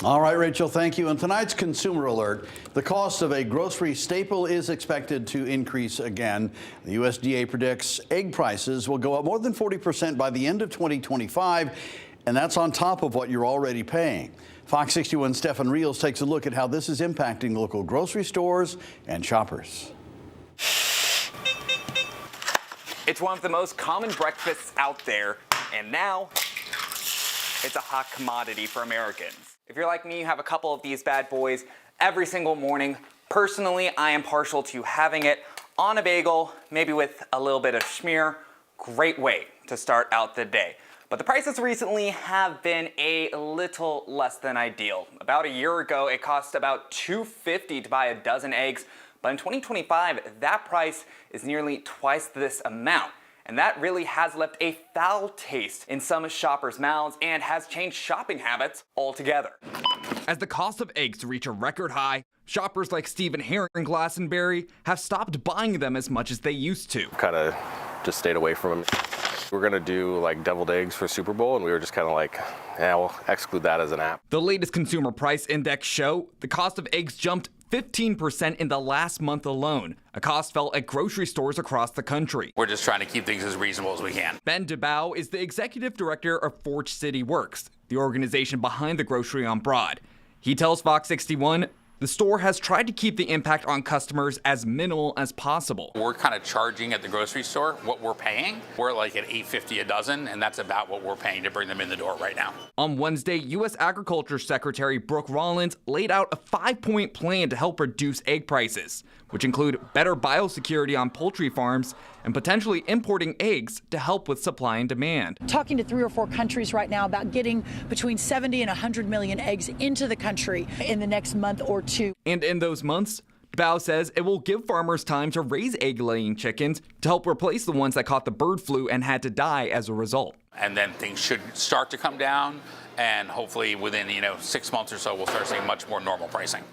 All right, Rachel, thank you. And tonight's Consumer Alert, the cost of a grocery staple is expected to increase again. The USDA predicts egg prices will go up more than 40% by the end of 2025, and that's on top of what you're already paying. Fox 61's Stefan Reels takes a look at how this is impacting local grocery stores and shoppers. It's one of the most common breakfasts out there, and now it's a hot commodity for Americans. If you're like me, you have a couple of these bad boys every single morning. Personally, I am partial to having it on a bagel, maybe with a little bit of schmear. Great way to start out the day. But the prices recently have been a little less than ideal. About a year ago, it cost about $2.50 to buy a dozen eggs. But in 2025, that price is nearly twice this amount. And that really has left a foul taste in some shoppers' mouths and has changed shopping habits altogether. As the cost of eggs reach a record high, shoppers like Stephen Herring in Glastonbury have stopped buying them as much as they used to. Kind of just stayed away from them. We're gonna do like deviled eggs for Super Bowl, and we were just kind of like, yeah, we'll exclude that as an app. The latest consumer price index show the cost of eggs jumped 15% in the last month alone, a cost felt at grocery stores across the country. We're just trying to keep things as reasonable as we can. Ben DeBow is the executive director of Forge City Works, the organization behind the grocery on Broad. He tells Fox 61 the store has tried to keep the impact on customers as minimal as possible. We're kind of charging at the grocery store what we're paying. We're like at $8.50 a dozen, and that's about what we're paying to bring them in the door right now. On Wednesday, U.S. Agriculture Secretary Brooke Rollins laid out a 5-point plan to help reduce egg prices, which include better biosecurity on poultry farms and potentially importing eggs to help with supply and demand. Talking to 3 or 4 countries right now about getting between 70 and 100 million eggs into the country in the next month or two. And in those months, DeBow says it will give farmers time to raise egg-laying chickens to help replace the ones that caught the bird flu and had to die as a result. And then things should start to come down, and hopefully within 6 months or so, we'll start seeing much more normal pricing.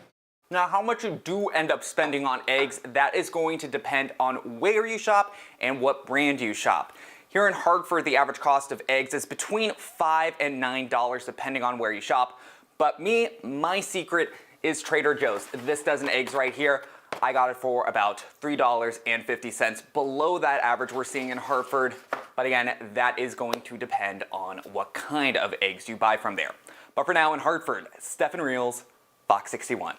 Now, how much you do end up spending on eggs, that is going to depend on where you shop and what brand you shop. Here in Hartford, the average cost of eggs is between $5 and $9 depending on where you shop. But my secret is Trader Joe's. This dozen eggs right here, I got it for about $3.50. Below that average we're seeing in Hartford. But again, that is going to depend on what kind of eggs you buy from there. But for now in Hartford, Stefan Reels, Fox 61.